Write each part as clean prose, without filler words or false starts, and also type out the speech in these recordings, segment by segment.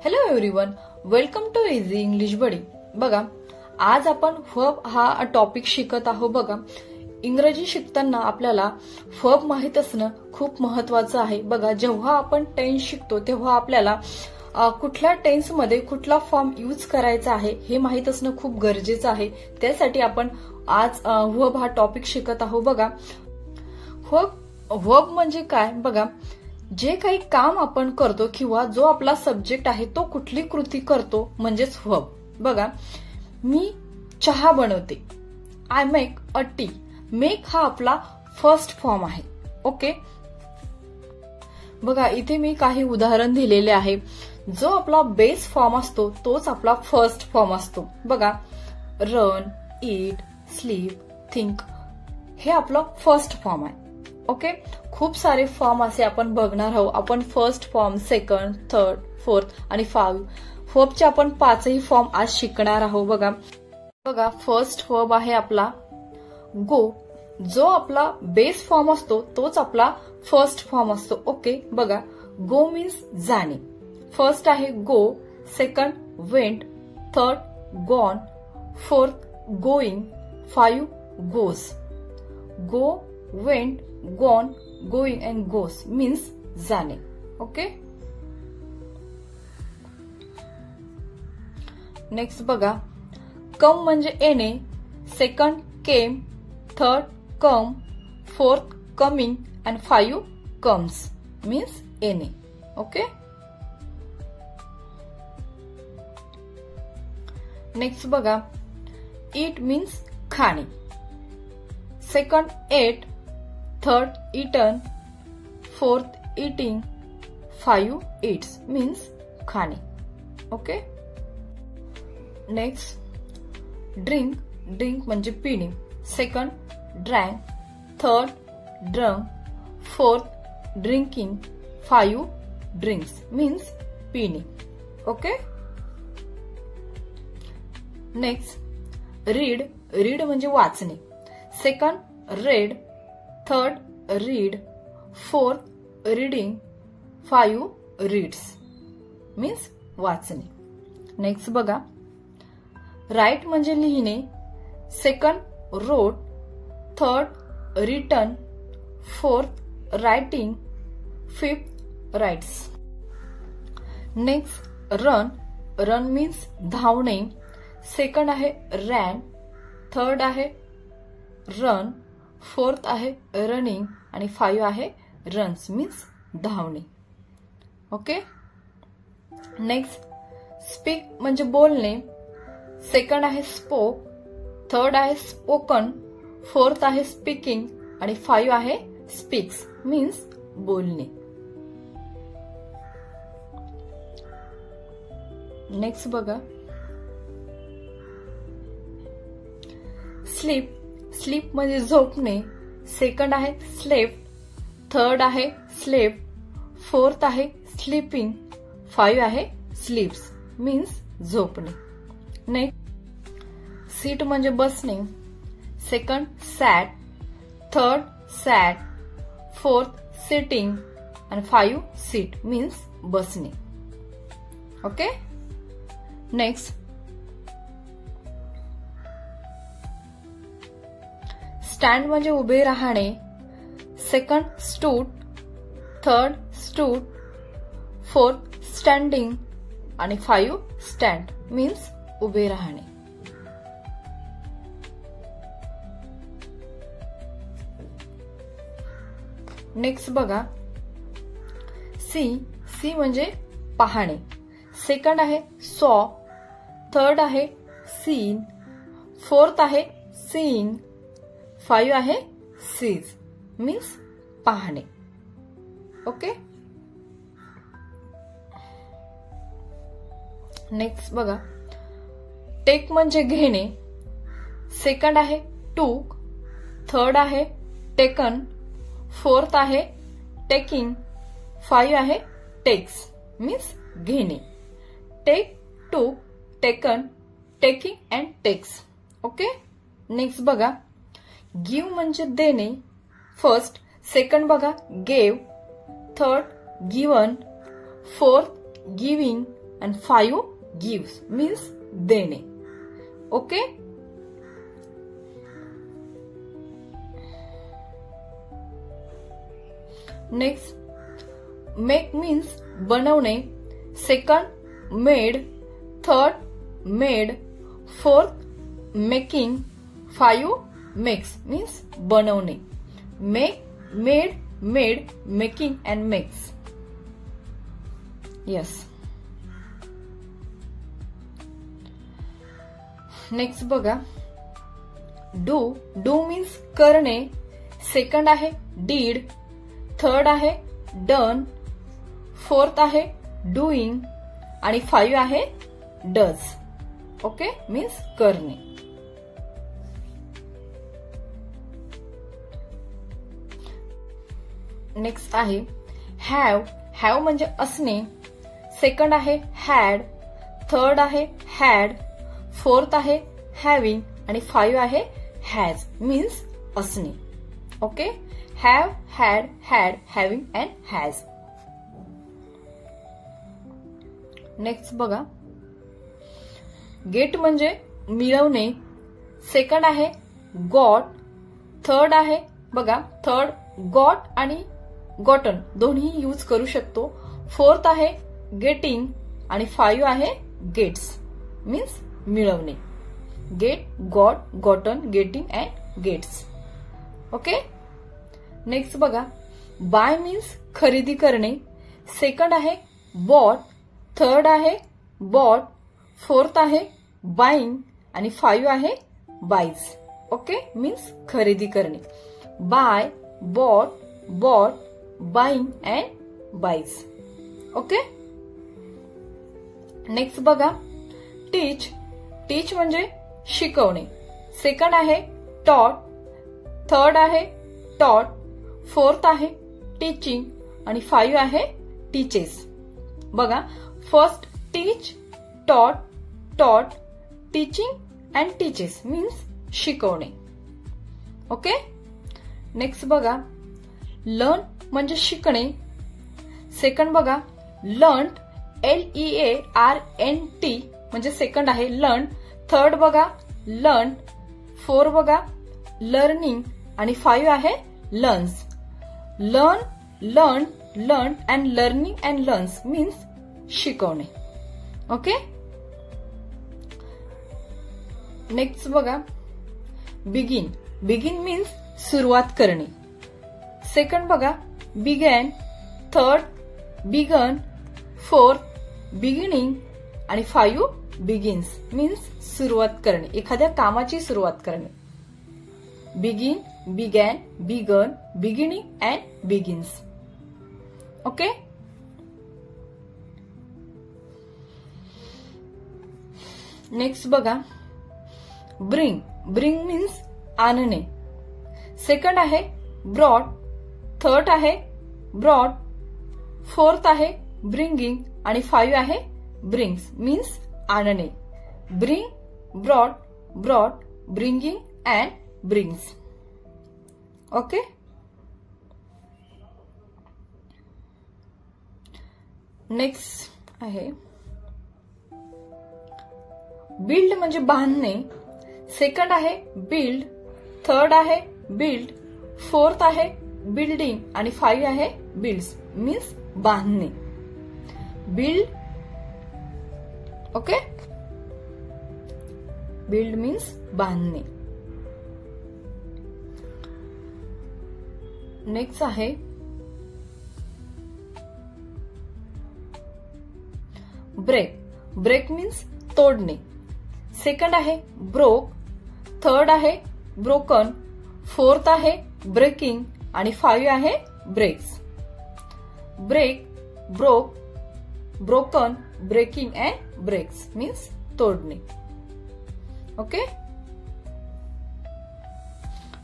Hello everyone, welcome to easy English buddy. बघा, आज आपण वर्ब हा टॉपिक शिकत आहोत. बघा, इंग्रजी शिकताना आपल्याला वर्ब माहित असणं खूप महत्वाचं आहे. बघा, जेव्हा आपण टेन्स शिकतो तेव्हा आपल्याला कुठल्या टेन्समध्ये कुठला फॉर्म यूज करायचा आहे हे माहित असणं खूप गरजेचं आहे. त्यासाठी आपण आज वर्ब हा टॉपिक शिकत आहोत. बघा, वर्ब म्हणजे काय? बघा, जे काही काम आपण करतो किंवा जो आपला सब्जेक्ट आहे तो कुठली कृती करतो म्हणजेच वर्ब. बघा, मी चहा बनवते. I make a T. Make हा आपला फर्स्ट फॉर्म आहे. ओके. बघा, इथे मी काही उदाहरण दिलेले आहे. जो आपला बेस फॉर्म असतो तोच आपला फर्स्ट फॉर्म असतो. बघा, रन, ईट, स्लीप, थिंक हे आपलं फर्स्ट फॉर्म आहे. ओके. खूप सारे फॉर्म असे आपण बघणार आहोत. आपण first form, second, third, fourth आणि वर्बचे आपण 5ही फॉर्म आज शिकणार आहोत. बघा, फर्स्ट वर्ब आहे आपला गो. जो आपला बेस फॉर्म असतो तोच आपला फर्स्ट फॉर्म असतो. ओके. बघा, गो मीन्स जाणे. फर्स्ट आहे go, second went, third gone, fourth going, 5 goes. Go, went, gone, going and goes means जाणे. ओके. नेक्स्ट बघा, कम म्हणजे येणे, second came, third come, fourth coming and 5 comes means येणे. Okay. Next बघा, eat means खाणे. Second ate, third eaten, fourth eating, 5 eats means खाणे. Okay. Next drink. Drink म्हणजे पिणे. Second drank, third drunk, fourth drinking, 5 drinks means पिणे. Okay. Next read. Read म्हणजे वाचणे. Second read, third read, fourth reading, 5 reads means वाचणे. Next बघा, write म्हणजे लिहिणे. Second wrote, third written, fourth writing, fifth writes. Next run. Run means धावणे. Second आहे ran, third आहे रन, फोर्थ आहे रनिंग आणि 5 आहे रन्स मीन्स धावणे. ओके. नेक्स्ट स्पीक म्हणजे बोलणे. सेकंड आहे स्पोक, थर्ड आहे स्पोकन, फोर्थ आहे स्पीकिंग आणि 5 आहे स्पीक्स मीन्स बोलणे. नेक्स्ट बघा, स्लीप. स्लीप म्हणजे झोपणे. सेकंड आहे स्लेप, थर्ड आहे स्लेप, फोर्थ आहे स्लीपिंग, 5 आहे स्लीप्स मीन्स झोपणे. नेक्स्ट सीट म्हणजे बसणे. सेकंड सॅट, थर्ड सॅट, फोर्थ सिटिंग आणि 5 सीट मीन्स बसणे. ओके. नेक्स्ट स्टँड म्हणजे उभे राहणे. Second stood, third stood, fourth standing आणि 5 स्टँड मीन्स उभे राहणे. नेक्स्ट बघा, सी. सी म्हणजे पाहणे. सेकंड आहे सॉ, थर्ड आहे सीन, फोर्थ आहे सीन, 5 आहे सीज मीन्स पाहणे. ओके. नेक्स्ट बघा, टेक म्हणजे घेणे. सेकंड आहे टूक, थर्ड आहे टेकन, फोर्थ आहे टेकिंग, 5 आहे टेक्स मीन्स घेणे. Take, took, taken, taking and takes. Okay. Next बघा, गिव्ह म्हणजे देणे. फर्स्ट. सेकंड बघा gave, third given, fourth giving, and 5 gives means देणे. ओके. नेक्स्ट, मेक मीन्स बनवणे, second made, third made, fourth making, 5 makes means बनवणे. Make, made, made, making and makes. Yes. Next बघा, do. Do means करणे, second आहे did, third आहे done, fourth आहे doing आणि 5 आहे डज. ओके, मीन्स करणे. नेक्स्ट आहे हॅव. हॅव म्हणजे असणे, सेकंड आहे हॅड, थर्ड आहे हॅड, फोर्थ आहे हॅविंग आणि 5 आहे हॅज मीन्स असणे. Okay, have, had, had, having and has. Next बघा, गेट म्हणजे मिळवणे, सेकंड आहे गॉट, थर्ड आहे बघा, थर्ड गॉट आणि गॉटन दोन्ही यूज करू शकतो. फोर्थ आहे गेटिंग आणि 5 आहे गेट्स मीन्स मिळवणे. Get, got, gotten, getting and gets. Okay. Next बघा, बाय मीन्स खरेदी करणे, सेकंड आहे बॉट, थर्ड आहे बॉट, फोर्थ आहे बाईंग आणि 5 आहे बाईज. ओके, मीन्स खरेदी करणे. Buy, bought, bought, buying and buys. Okay. Next बघा, टीच. टीच म्हणजे शिकवणे, सेकंड आहे टॉट, थर्ड आहे टॉट, फोर्थ आहे टीचिंग आणि 5 आहे टीचेस. बघा, first teach, taught, taught, teaching and teaches means शिकवणे. ओके. नेक्स्ट बघा, लर्न म्हणजे शिकणे, सेकंड बघा लर्न, LEARNT म्हणजे सेकंड आहे लर्न, थर्ड बघा लर्न, फोर बघा लर्निंग आणि 5 आहे learns. Learn, learn, learn and learning and learns means शिकवणे. ओके. नेक्स्ट बघा, बिगिन. बिगिन मीन्स सुरुवात करणे, सेकंड बघा began, third begun, fourth beginning आणि 5 बिगिन्स मीन्स सुरुवात करणे, एखाद्या कामाची सुरुवात करणे. Begin, began, begun, beginning and begins. Okay. Next बघा, ब्रिंग. ब्रिंग मीन्स आणणे, सेकंड आहे ब्रॉड, थर्ड आहे ब्रॉड, फोर्थ आहे ब्रिंगिंग आणि 5 आहे ब्रिंग्स मीन्स आणणे. Bring, brought, brought, bringing and brings. Okay. Next आहे बिल्ड म्हणजे बांधणे, सेकंड आहे बिल्ड, थर्ड आहे बिल्ड, फोर्थ आहे बिल्डिंग आणि 5 आहे बिल्ड्स मीन्स बांधणे. बिल्ड. ओके. बिल्ड मीन्स बांधणे. नेक्स्ट आहे ब्रेक. ब्रेक मीन्स तोडणे, सेकंड आहे ब्रोक, थर्ड आहे ब्रोकन, फोर्थ आहे ब्रेकिंग आणि 5 आहे breaks. Break, broke, broken, breaking and breaks means तोडणे. ओके.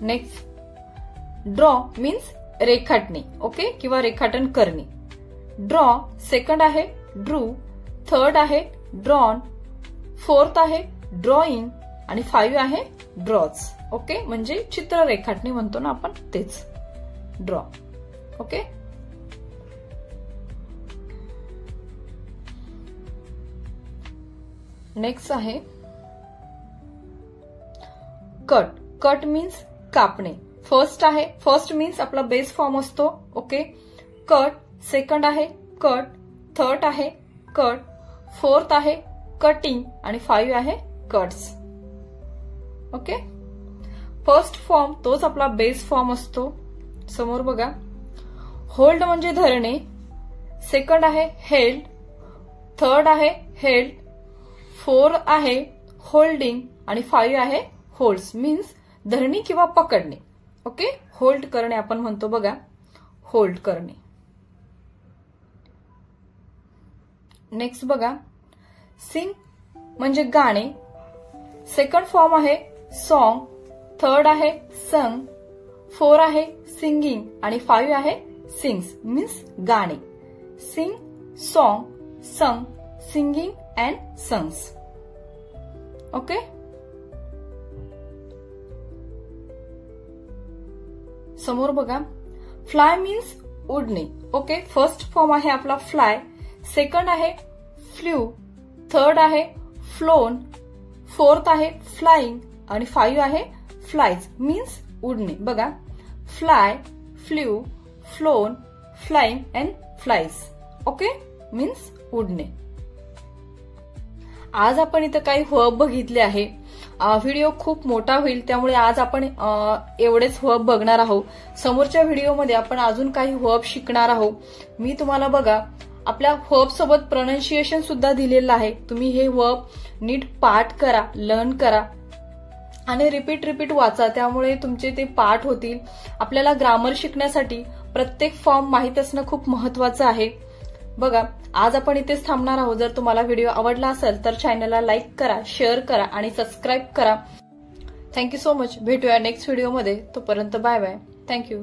नेक्स्ट ड्रॉ मीन्स रेखाटणे, ओके, किंवा रेखाटन करणे. ड्रॉ, सेकंड आहे ड्रू, थर्ड आहे ड्रॉन, फोर्थ आहे ड्रॉइंग आणि 5 आहे ड्रॉज. ओके, म्हणजे चित्र रेखाटणे म्हणतो ना आपण तेच ड्रॉ. ओके. नेक्स्ट आहे कट. कट मीन्स कापणे. फर्स्ट मीन्स आपला बेस फॉर्म असतो. ओके. कट. सेकंड आहे कट. थर्ड आहे कट. फोर्थ आहे कटिंग आणि 5 आहे कट्स. ओके. फर्स्ट फॉर्म तोच आपला बेस फॉर्म असतो. समोर बघा. होल्ड म्हणजे धरणे. सेकंड आहे हेल्ड. थर्ड आहे हेल्ड. 4 आहे होल्डिंग आणि 5 आहे होल्ड्स. मीन्स धरणी किंवा पकडणे. ओके. होल्ड करणे आपण म्हणतो बघा. होल्ड करणे. नेक्स्ट बघा. सिंग म्हणजे गाणे. सेकंड फॉर्म आहे सॉन्ग. थर्ड आहे संग. 4 आहे सिंगिंग आणि 5 आहे सिंग्स. मीन्स गाणे. Sing, sang, sung, singing and sings. Okay. समोर बघा. फ्लाय मीन्स उडणे. ओके. फर्स्ट फॉर्म आहे आपला फ्लाय. सेकंड आहे फ्ल्यू. थर्ड आहे फ्लोन. फोर्थ आहे फ्लाइंग आणि 5 आहे फ्लाइज. मीन्स उडणे. बघा. Fly, flew, flown, flying and flies. Okay. Means उडणे. आज आपण इथं काही वर्ब बघितले आहे. व्हिडिओ खूप मोठा होईल त्यामुळे आज आपण एवढेच वर्ब बघणार आहोत. समोरच्या व्हिडिओमध्ये आपण अजून काही वर्ब शिकणार आहोत. मी तुम्हाला बघा आपल्या वर्ब सोबत प्रोनाउन्सिएशन सुद्धा दिलेलं आहे. तुम्ही हे वर्ब नीट पाठ करा, लर्न करा आणि रिपीट वाचा. त्यामुळे तुमचे ते पाठ होतील. आपल्याला ग्रामर शिकण्यासाठी प्रत्येक फॉर्म माहित असणं खूप महत्वाचं आहे. बघा आज आपण इथेच थांबणार आहोत. जर तुम्हाला व्हिडिओ आवडला असेल तर चॅनलला लाईक करा, शेअर करा आणि सबस्क्राईब करा. Thank you so much. भेटूया नेक्स्ट व्हिडिओमध्ये. तोपर्यंत बाय बाय. थँक्यू.